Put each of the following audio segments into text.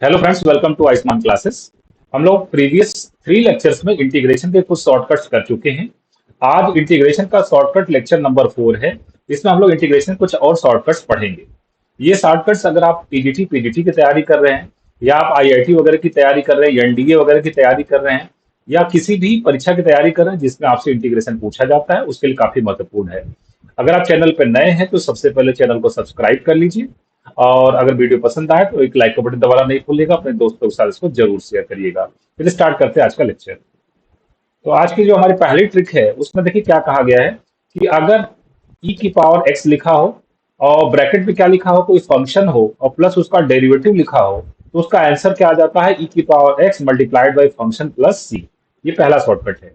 Hello friends, welcome to Ayushman classes. हम लोग previous 3 lectures में इंटीग्रेशन के कुछ शॉर्टकट्स कर चुके हैं। आज इंटीग्रेशन का शॉर्टकट लेक्चर नंबर 4 है। इसमें हम लोग इंटीग्रेशन कुछ और शॉर्टकट्स पढ़ेंगे। ये शॉर्टकट्स अगर आप पीजीटी की तैयारी कर रहे हैं, या आप आईआईटी वगैरह की तैयारी कर रहे हैं, एनडीए वगैरह की तैयारी कर रहे हैं, या किसी भी परीक्षा की तैयारी कर रहे हैं जिसमें आपसे इंटीग्रेशन पूछा जाता है, उसके लिए काफी महत्वपूर्ण है। अगर आप चैनल पर नए हैं तो सबसे पहले चैनल को सब्सक्राइब कर लीजिए, और अगर वीडियो पसंद आए तो एक लाइक का बटन दबाना नहीं भूलिएगा। अपने दोस्तों के साथ इसको जरूर शेयर करिएगा। फिर स्टार्ट करते हैं आज का लेक्चर। तो आज की जो हमारी पहली ट्रिक है उसमें देखिए क्या कहा गया है कि अगर e की पावर x लिखा हो और ब्रैकेट में क्या लिखा हो, कोई फंक्शन हो और प्लस उसका डेरिवेटिव लिखा हो, तो उसका आंसर क्या आ जाता है, e की power x multiplied by function plus c। ये पहला शॉर्टकट है।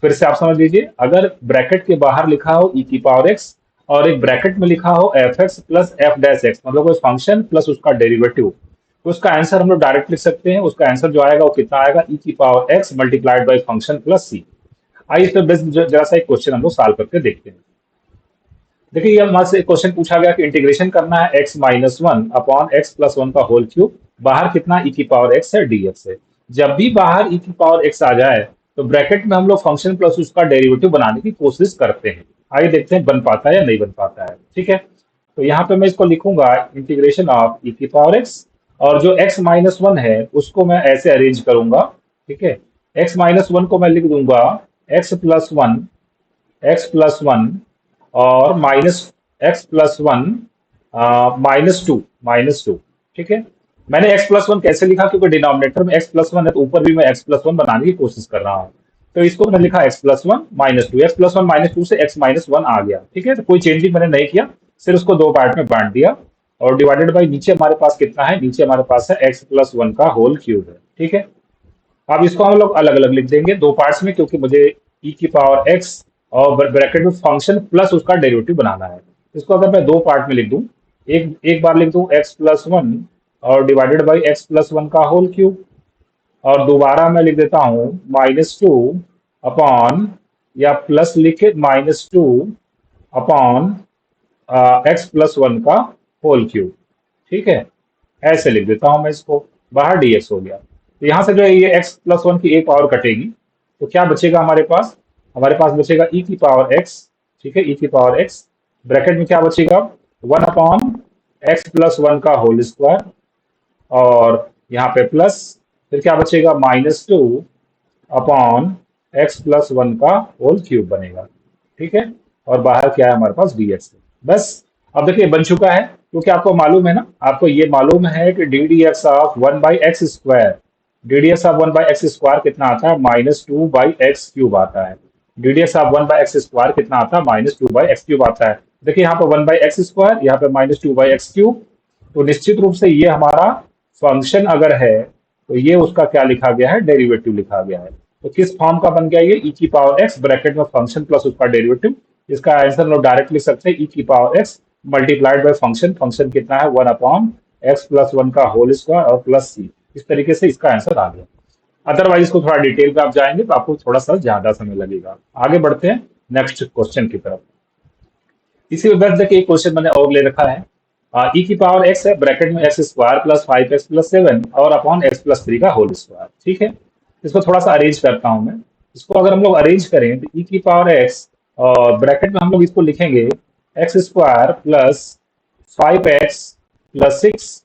फिर से आप समझ लीजिए, अगर ब्रैकेट के बाहर लिखा हो e की पावर x और एक ब्रैकेट में लिखा हो F x plus F dash x, मतलब कोई फंक्शन प्लस उसका डेरिवेटिव, तो उसका आंसर हम लोग डायरेक्ट लिख सकते हैं। उसका आंसर जो आएगा वो कितना आएगा, e की power x multiplied by function plus c। आइए इस पर बेस जरा सा एक क्वेश्चन हम लोग सॉल्व करके देखते हैं। देखिए ये हमारे से क्वेश्चन पूछा गया कि इंटीग्रेशन करना है x minus one upon x plus one का होल क्यूब। बाहर कितना e की पावर x है, dx है। जब भी बाहर e की पावर x आ जाए तो ब्रैकेट में हम लोग फंक्शन प्लस उसका डेरिवेटिव बनाने की कोशिश करते हैं। आइए देखते हैं बन पाता है या नहीं बन पाता है। ठीक है, तो यहाँ पे मैं इसको लिखूंगा इंटीग्रेशन ऑफ e की पावर x, और जो x माइनस वन है उसको मैं ऐसे अरेंज करूंगा। ठीक है, x माइनस वन को मैं लिख दूंगा x प्लस वन और माइनस x+1 -2। ठीक है, मैंने x+1 कैसे लिखा, क्योंकि डिनोमिनेटर में x+1 है तो ऊपर भी मैं x+1 बनाने की कोशिश कर रहा हूँ। तो इसको मैंने लिखा x+1 -2, x+1 -2 से x-1 आ गया। ठीक है, तो कोई चेंजिंग मैंने नहीं किया, सिर्फ उसको दो पार्ट में बांट दिया। और डिवाइडेड बाई नीचे हमारे पास कितना है, नीचे हमारे पास है x+1 का होल क्यूब है। ठीक है, अब इसको हम लोग अलग अलग लिख देंगे दो पार्ट्स में, क्योंकि मुझे e की पावर x और ब्रैकेट में फंक्शन प्लस उसका डेरिवेटिव बनाना है। इसको अगर मैं दो पार्ट में लिख दूं, एक एक बार लिख दूं x+1 और डिवाइडेड बाई x+1 का होल क्यूब, और दोबारा मैं लिख देता हूं -2 अपॉन, या प्लस लिख के -2 अपॉन x+1 का होल क्यूब। ठीक है, ऐसे लिख देता हूं मैं इसको। बाहर dx हो गया, तो यहां से जो है ये x+1 की एक पावर कटेगी, तो क्या बचेगा हमारे पास, हमारे पास बचेगा e की पावर x। ठीक है, e की पावर x, ब्रैकेट में क्या बचेगा, 1 अपॉन x+1 का होल स्क्वायर, और यहाँ पे प्लस, फिर क्या बचेगा -2 अपॉन x+1 का होल क्यूब बनेगा। ठीक है, और बाहर क्या है हमारे पास dx है। बस, अब देखिए बन चुका है, क्योंकि आपको मालूम है ना, आपको ये मालूम है कि D d x of one by x square, D d x of one by x square कितना आता है, -2 बाई एक्स क्यूब आता है। D d x of one by x square कितना आता है, -2 बाई एक्स क्यूब आता है। देखिए यहाँ पे 1 बाई एक्स स्क्वायर, यहाँ पे -2 बाई एक्स क्यूब। तो निश्चित रूप से ये हमारा फंक्शन अगर है तो ये उसका क्या लिखा गया है, डेरिवेटिव लिखा गया है। तो किस फॉर्म का बन गया ये, e की पावर x ब्रैकेट में फंक्शन प्लस उसका डेरिवेटिव। इसका आंसर लोग डायरेक्ट लिख सकते हैं, e की power x multiplied by function, function कितना है 1 अपॉन x+1 का होल स्क्वायर और प्लस c। इस तरीके से इसका आंसर आ गया। अदरवाइज इसको थोड़ा डिटेल पे आप जाएंगे तो आपको थोड़ा सा ज्यादा समय लगेगा। आगे बढ़ते हैं नेक्स्ट क्वेश्चन की तरफ। इसी वजह देखिए एक क्वेश्चन मैंने और ले रखा है। e की पावर x है, ब्रैकेट में x square plus 5x plus 7 और अपॉन x+3 का होल स्क्वायर। ठीक है, इसको थोड़ा सा अरेंज करता हूं मैं। इसको अगर हम लोग अरेंज करें तो e की पावर x, और ब्रैकेट में हम लोग इसको लिखेंगे x square plus 5x plus 6।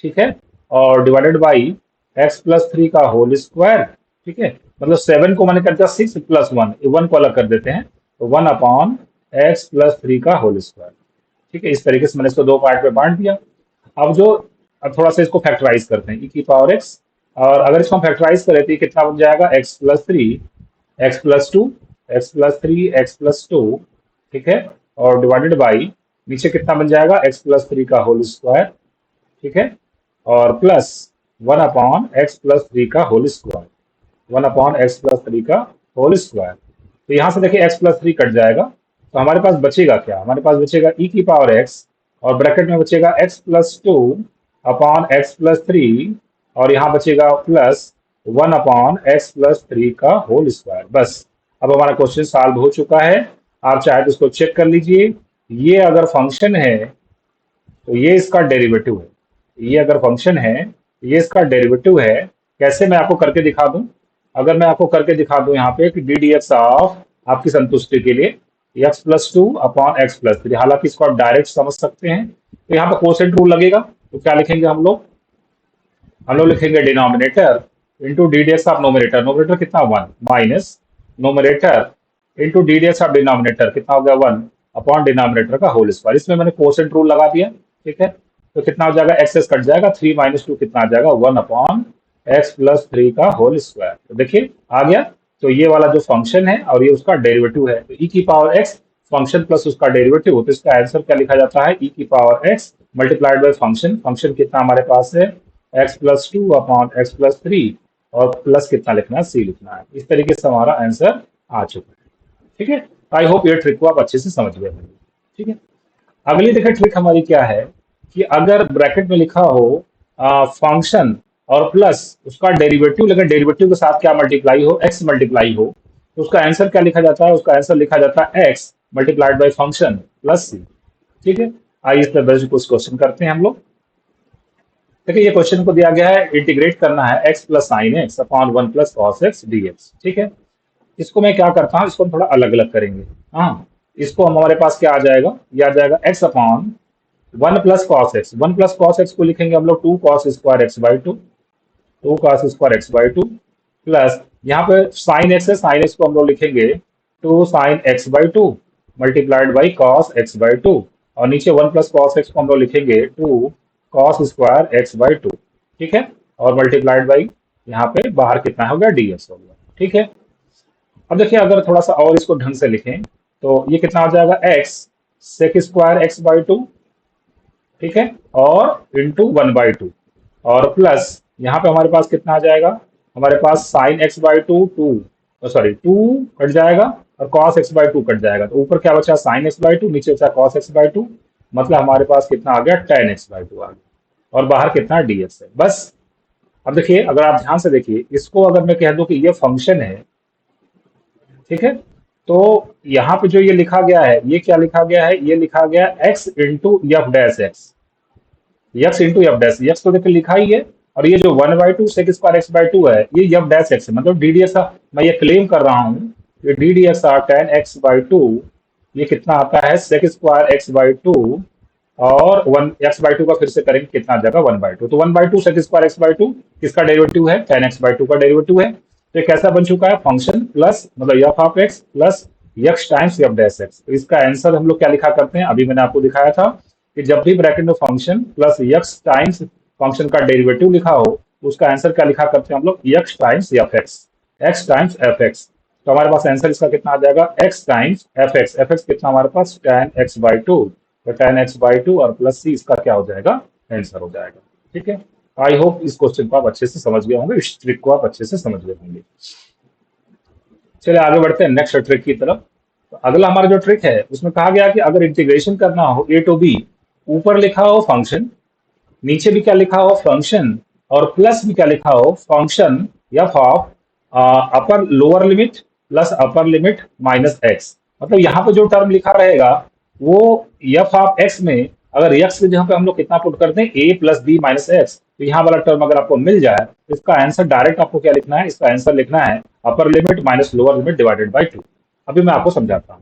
ठीक है, और डिवाइडेड बाई x+3 का होल स्क्वायर। ठीक है, मतलब 7 को मैंने कर दिया 6 प्लस 1, 1 को अलग कर देते हैं, तो 1 अपॉन x+3 का होल स्क्वायर। ठीक है, इस तरीके से मैंने इसको दो पार्ट में बांट दिया। अब थोड़ा सा इसको फैक्टराइज करते हैं, e की पावर x, और अगर इसको हम फैक्टराइज करें तो ये कितना बन जाएगा, x+3 x+2 x+3 x+2। ठीक है, और डिवाइडेड बाई नीचे कितना बन जाएगा, x+3 का होल स्क्वायर। ठीक है, और प्लस 1 अपॉन x+3 का होल स्क्वायर, 1 अपॉन x+3 का होल स्क्वायर। तो यहाँ से देखिए x+3 कट जाएगा, तो हमारे पास बचेगा क्या, हमारे पास बचेगा e की पावर x, और ब्रैकेट में बचेगा x+2 अपॉन x+3, और यहाँ बचेगा प्लस 1 अपॉन x+3 का होल स्क्वायर। बस, अब हमारा क्वेश्चन सॉल्व हो चुका है। आप चाहे तो इसको चेक कर लीजिए। ये अगर फंक्शन है तो ये इसका डेरिवेटिव है, ये अगर फंक्शन है ये इसका डेरिवेटिव है। कैसे मैं आपको करके दिखा दूं? अगर मैं आपको करके दिखा दूं यहाँ पे कि डी डी एक्स ऑफ आपकी संतुष्टि के लिए x+2/x+3, हालांकि इसको आप डायरेक्ट समझ सकते हैं। तो यहाँ पे कोसेंट रूल लगेगा, तो क्या लिखेंगे हम लोग लिखेंगे denominator into D d x of nominator. Nominator कितना 1 minus nominator into D d x of denominator कितना हो गया 1 अपॉन डिनोमिनेटर का होल स्क्वायर। इसमें मैंने कोसेंट रूल लगा दिया। ठीक है, तो कितना हो जाएगा, एक्सेस कट जाएगा, 3 - 2 कितना आ जाएगा 1 अपॉन x+3 का होल स्क्वायर। तो देखिए आ गया। तो ये वाला जो फंक्शन है और ये उसका डेरिवेटिव है, तो e⁻x फंक्शन प्लस उसका डेरिवेटिव, तो इसका आंसर क्या लिखा जाता है, e⁻x multiplied by function. Function कितना हमारे पास है x+2 अपॉन x+3 और प्लस कितना लिखना है, c लिखना है। इस तरीके से हमारा आंसर आ चुका है। ठीक है, आई होप ये ट्रिक को आप अच्छे से समझ गए होंगे। ठीक है, अगली देखिए ट्रिक हमारी क्या है कि अगर ब्रैकेट में लिखा हो फंक्शन और प्लस उसका डेरिवेटिव, लेकिन डेरिवेटिव के साथ क्या मल्टीप्लाई हो, x मल्टीप्लाई हो, तो उसका आंसर क्या लिखा जाता है, उसका आंसर लिखा जाता है x multiplied by function plus c। ठीक है, आइए इस पर बेस्ड कुछ क्वेश्चन करते हैं हम लोग। देखिए ये क्वेश्चन को दिया गया है, इंटीग्रेट करना है x plus sign x upon 1 plus cos x D x. ठीक है, इसको मैं क्या करता हूँ, इसको हम थोड़ा अलग अलग करेंगे। हाँ, इसको हमारे पास क्या आ जाएगा, ये आ जाएगा x upon 1 plus cos x. 1 plus cos x को लिखेंगे हम लोग 2 cos square x by 2, 2 cos square x by 2 plus यहाँ पे साइन एक्स है, साइन एक्स को हम लोग लिखेंगे 2 sine x by 2 multiplied by cos x by 2, और नीचे 1 प्लस कॉस एक्स को हम लोग लिखेंगे 2 कॉस स्क्वायर एक्स बाई 2। ठीक है, और मल्टीप्लाइड बाई यहाँ पे बाहर कितना हो गया, डी एक्स हो गया। ठीक है, अब देखिए अगर थोड़ा सा और इसको ढंग से लिखें तो ये कितना हो जाएगा, x sec square x by 2। ठीक है, और इंटू 1/2 और प्लस यहाँ पे हमारे पास कितना आ जाएगा, हमारे पास साइन एक्स बाई 2 2 कट जाएगा और कॉस एक्स बाई 2 कट जाएगा, तो ऊपर क्या बचा, साइन एक्स बाई 2, नीचे बचा कॉस एक्स बाई 2, मतलब हमारे पास कितना आ गया, tan एक्स बाई 2 आ गया, और बाहर कितना dx है बस। अब देखिए अगर आप ध्यान से देखिए, इसको अगर मैं कह दूं कि ये फंक्शन है, ठीक है, तो यहाँ पे जो ये लिखा गया है, ये क्या लिखा गया है, ये लिखा गया x into F dash x, x into F dash, x तो देखिए लिखा ही है, और ये जो 1/2 सेक स्क्वायर एक्स बाई 2 है, ये एफ डैश एक्स है, मतलब डी डी एक्स। मैं ये क्लेम कर रहा हूँ ये d d x r tan x by 2, ये कितना आता है सेक स्क्वायर एक्स बाई 2 और 1 एक्स बाई 2 का फिर से करेंगे कितना आ जाएगा 1/2, तो 1/2 सेक स्क्वायर एक्स बाई 2 किसका डेरिवेटिव है, tan एक्स बाई 2 का डेरिवेटिव है। तो ये कैसा बन चुका है, फंक्शन प्लस मतलब f of x plus x times F dash x. तो इसका आंसर हम लोग क्या लिखा करते हैं, अभी मैंने आपको दिखाया था कि जब भी ब्रैकेट में function plus x times function का डेरिवेटिव लिखा हो, उसका आंसर क्या लिखा करते हैं हम लोग, x times F x, x times F x. तो हमारे पास आंसर इसका कितना आ जाएगा, x times F x, F x कितना हमारे पास tan एक्स बाई 2, तो tan एक्स बाई 2 और प्लस सी इसका क्या हो जाएगा, आंसर हो जाएगा। ठीक है, आई होप इस क्वेश्चन को आप अच्छे से समझ गए होंगे, इस ट्रिक को आप अच्छे से समझ गए होंगे। चलिए आगे बढ़ते हैं नेक्स्ट ट्रिक की तरफ। तो अगला हमारा जो ट्रिक है उसमें कहा गया कि अगर इंटीग्रेशन करना हो ए टू बी, ऊपर लिखा हो फंक्शन, नीचे भी क्या लिखा हो फंक्शन, और प्लस भी क्या लिखा हो function F of upper lower limit plus upper limit minus x. मतलब यहाँ पे जो टर्म लिखा रहेगा वो एफ ऑफ एक्स में, अगर एक्स की जगह पे हम लोग कितना पुट करते हैं, ए प्लस बी माइनस एक्स, तो यहाँ वाला टर्म अगर आपको मिल जाए तो इसका आंसर डायरेक्ट आपको क्या लिखना है, इसका आंसर लिखना है अपर limit minus lower limit divided by 2। अभी मैं आपको समझाता हूँ।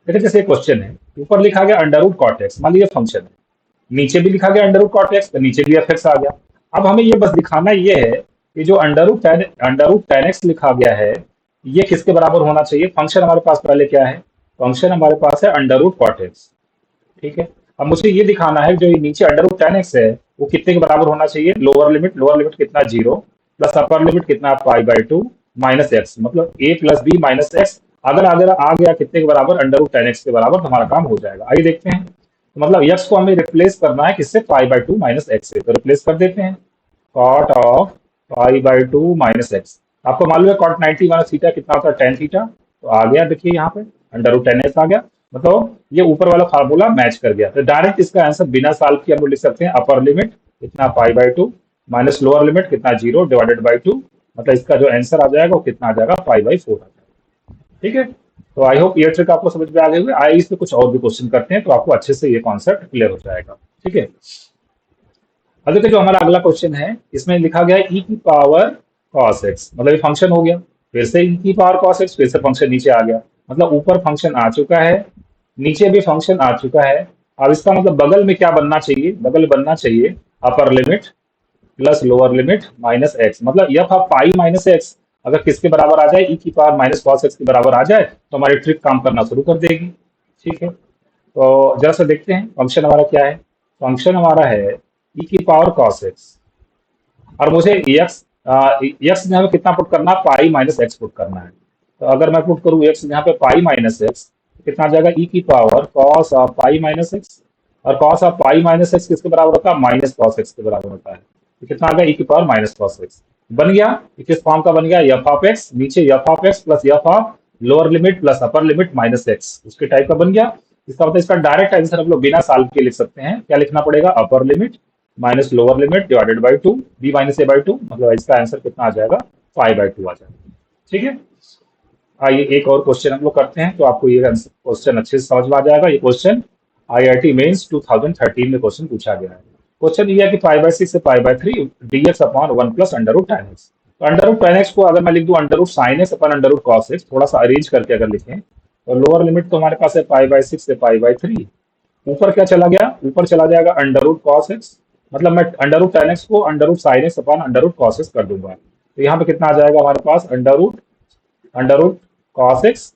देखिए जैसे क्वेश्चन है, ऊपर लिखा गया अंडर रूट कॉट एक्स, मान लीजिए फंक्शन है, नीचे भी लिखा गया अंडर रूट कॉट एक्स, तो नीचे भी एफ एक्स आ गया। अब हमें ये बस दिखाना ये है कि जो अंडर रूट टेन एक्स लिखा गया है, ये किसके बराबर होना चाहिए। फंक्शन हमारे पास पहले क्या है, फंक्शन हमारे पास है अंडर रूट कॉट एक्स। ठीक है, अब मुझे ये दिखाना है जो ये नीचे अंडर रूट टेन एक्स है वो कितने के बराबर होना चाहिए, लोअर लिमिट कितना 0 प्लस अपर लिमिट कितना पाई बाई 2 माइनस एक्स, मतलब ए प्लस बी माइनस एक्स। अगर अगर आ गया कितने के बराबर, अंडर रूट टेन एक्स के बराबर, तो हमारा काम हो जाएगा। आइए देखते हैं। तो मतलब यक्स को हमें रिप्लेस करना है किससे, पाई बाई 2 माइनस एक्स से, तो रिप्लेस कर देते हैं cot of pi by 2 minus x. आपको मालूम है कॉट 90 माइनस थीटा कितना होता है, टेन थीटा, तो आ गया देखिए यहाँ पे अंडर रूट टेन एक्स आ गया, मतलब ये ऊपर वाला फार्मूला मैच कर गया। तो डायरेक्ट इसका आंसर बिना सॉल्व किए हम लोग लिख सकते हैं अपर लिमिट कितना पाई बाई 2 माइनस लोअर लिमिट कितना 0 डिवाइडेड बाई 2, मतलब इसका जो आंसर आ जाएगा वो कितना आ जाएगा, पाई बाई 4 आ जाएगा। ठीक है, तो आई होप ये ट्रिक आपको समझ में आ गई होगी। आइए इस पे कुछ और भी क्वेश्चन करते हैं तो आपको अच्छे से ये कॉन्सेप्ट क्लियर हो जाएगा। ठीक है, अब देखिए जो हमारा अगला क्वेश्चन है इसमें लिखा गया है ई की पावर cos x, मतलब ये फंक्शन हो गया, फिर से ई की पावर cos x, फिर से फंक्शन नीचे आ गया, मतलब ऊपर फंक्शन आ चुका है, नीचे भी फंक्शन आ चुका है। अब इसका मतलब बगल में क्या बनना चाहिए, बगल बनना चाहिए upper limit plus lower limit minus x, मतलब f of pi minus x अगर किसके बराबर आ जाए, ई की पावर माइनस कॉस एक्स के बराबर आ जाए तो हमारी ट्रिक काम करना शुरू कर देगी। ठीक है, तो जरा सा देखते हैं फंक्शन हमारा क्या है। फंक्शन हमारा है ई की पावर कॉस एक्स, और मुझे एक्स एक्स यहाँ पे कितना पुट करना है, पाई माइनस एक्स पुट करना है। तो अगर मैं पुट करूँ एक्स यहाँ पे पाई माइनस एक्स, कितना आ जाएगा, ई की power cos of pi minus x, और cos of pi minus x किसके बराबर होता है, माइनस कॉस एक्स के बराबर होता है। तो कितना आ गया, ई की पावर माइनस कॉस एक्स बन गया। ये किस फॉर्म का बन गया, एफ ऑफ एक्स, नीचे f of x plus f of lower limit plus upper limit minus x, उसके टाइप का बन गया। इसका मतलब इसका डायरेक्ट आंसर हम लोग बिना सॉल्व के लिख सकते हैं। क्या लिखना पड़ेगा, upper limit minus lower limit divided by two, b minus a by two, मतलब इसका आंसर कितना आ जाएगा, 5/2 आ जाएगा। ठीक है, आइए एक और क्वेश्चन हम लोग करते हैं तो आपको ये क्वेश्चन अच्छे से समझ में आ जाएगा। ये क्वेश्चन आईआईटी मेंस 2013 में क्वेश्चन पूछा गया है। क्वेश्चन ये है कि पाई बाई सिक्स से pi by three d x upon one plus under root ten x. तो अंडर रूट टेन एक्स को अगर मैं लिख दूं under root sine x upon under root cos x, थोड़ा सा अरेंज करके अगर लिखें तो लोअर लिमिट तो हमारे पास है पाई बाई सिक्स से पाई बाई थ्री, ऊपर क्या चला गया, ऊपर चला जाएगा अंडर रूट कॉस एक्स, मतलब मैं अंडर रूट टेन एक्स को under root sine x upon under root cos x कर दूंगा। तो यहाँ पे कितना आ जाएगा हमारे पास, under root cos x,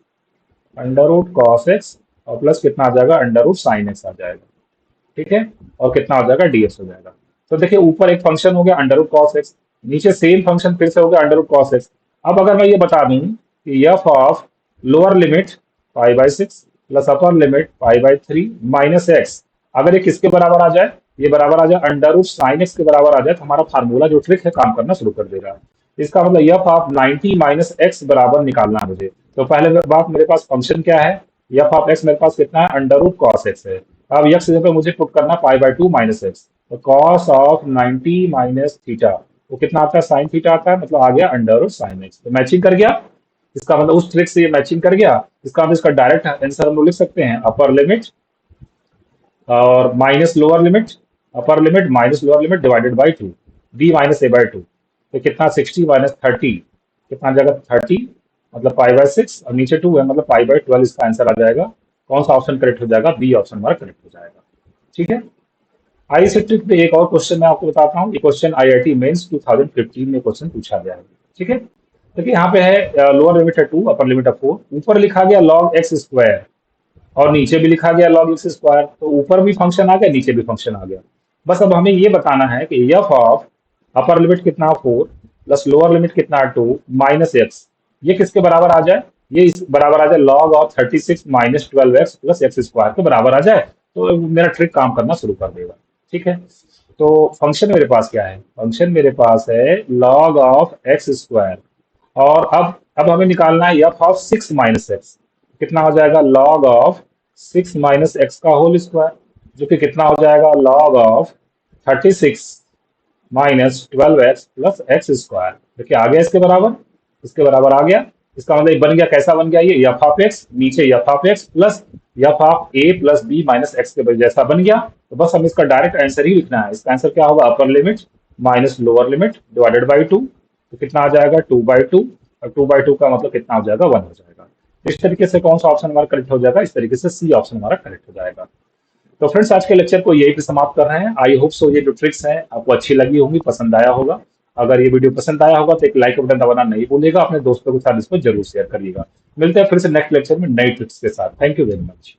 under root cos x, और प्लस कितना आ जाएगा, अंडर रूट साइन एक्स आ जाएगा। ठीक है, और कितना हो जाएगा, डीएक्स हो जाएगा। तो देखिए ऊपर एक फंक्शन हो गया अंडर रूट कॉस एक्स, नीचे सेम फंक्शन फिर से हो गया अंडर रूट कॉस एक्स। अब अगर मैं ये बता दूं कि F of lower limit pi by six plus upper limit pi by three minus x, अगर ये किसके बराबर आ जाए, ये बराबर आ जाए अंडर रूट साइन एक्स के बराबर आ जाए, तो हमारा फार्मूला जो ट्रिक है काम करना शुरू कर देगा। इसका मतलब एफ ऑफ 90 माइनस एक्स बराबर निकालना है मुझे। तो पहले बात मेरे पास फंक्शन क्या है, एफ ऑफ एक्स मेरे पास कितना है, अंडर रूट कॉस एक्स है। अब एक्स जगह पे मुझे पुट करना pi by two minus x, तो कॉस ऑफ 90 माइनस थीटा वो कितना आता है, साइन थीटा आता है, मतलब आ गया अंडर रूट साइन एक्स। तो मैचिंग कर गया, इसका मतलब उस ट्रिक से ये मैचिंग कर गया। इसका मतलब इसका डायरेक्ट आंसर हम लोग लिख सकते हैं अपर लिमिट और minus lower limit, upper limit minus lower limit divided by two, b minus a by two. तो कितना 60 माइनस 30 कितना जगह 30, मतलब पाई बाई सिक्स, और नीचे टू है मतलब पाई बाई 12 इसका आंसर आ जाएगा। कौन सा ऑप्शन करेक्ट हो जाएगा, बी ऑप्शन हमारा करेक्ट हो जाएगा। ठीक है, आई इस ट्रिक पे एक और क्वेश्चन मैं आपको बताता हूँ। ये क्वेश्चन आईआईटी मेंस 2015 में क्वेश्चन पूछा गया है। ठीक है, देखिए यहाँ पे है लोअर लिमिट है 2, अपर लिमिट है 4, ऊपर लिखा गया log एक्स स्क्वायर और नीचे भी लिखा गया log एक्स स्क्वायर, तो ऊपर भी फंक्शन आ गया, नीचे भी फंक्शन आ गया। बस अब हमें ये बताना है कि एफ ऑफ अपर लिमिट कितना 4 प्लस लोअर लिमिट कितना 2 माइनस एक्स, ये किसके बराबर आ जाए, ये इस बराबर आ जाए log of 36 minus 12x plus x square के बराबर आ जाए, तो मेरा ट्रिक काम करना शुरू कर देगा। ठीक है, तो फंक्शन मेरे पास क्या है, फंक्शन मेरे पास है log ऑफ एक्स स्क्वायर, और अब हमें निकालना है एफ ऑफ 6 माइनस एक्स, कितना हो जाएगा log ऑफ 6 माइनस एक्स का होल स्क्वायर, जो कि कितना हो जाएगा log of 36 minus 12x plus x square. देखिए आ गया इसके बराबर, इसके बराबर आ गया। इसका मतलब ये बन गया, कैसा बन गया, ये एफ ऑफ एक्स नीचे f of x plus f of a plus b minus x के जैसा बन गया। तो बस हम इसका डायरेक्ट आंसर ही लिखना है। इसका आंसर क्या होगा, अपर limit minus lower limit divided by two, तो कितना आ जाएगा 2/2, और 2/2 का मतलब कितना हो जाएगा, 1 हो जाएगा। इस तरीके से कौन सा ऑप्शन हमारा करेक्ट हो जाएगा, इस तरीके से सी ऑप्शन हमारा करेक्ट हो जाएगा। तो फ्रेंड्स आज के लेक्चर को यही पे समाप्त कर रहे हैं। आई होप सो ये जो ट्रिक्स हैं आपको अच्छी लगी होंगी, पसंद आया होगा। अगर ये वीडियो पसंद आया होगा तो एक लाइक बटन दबाना नहीं भूलिएगा, अपने दोस्तों के साथ इसको जरूर शेयर करिएगा। मिलते हैं फिर से नेक्स्ट लेक्चर में नई ट्रिक्स के साथ। Thank you very much.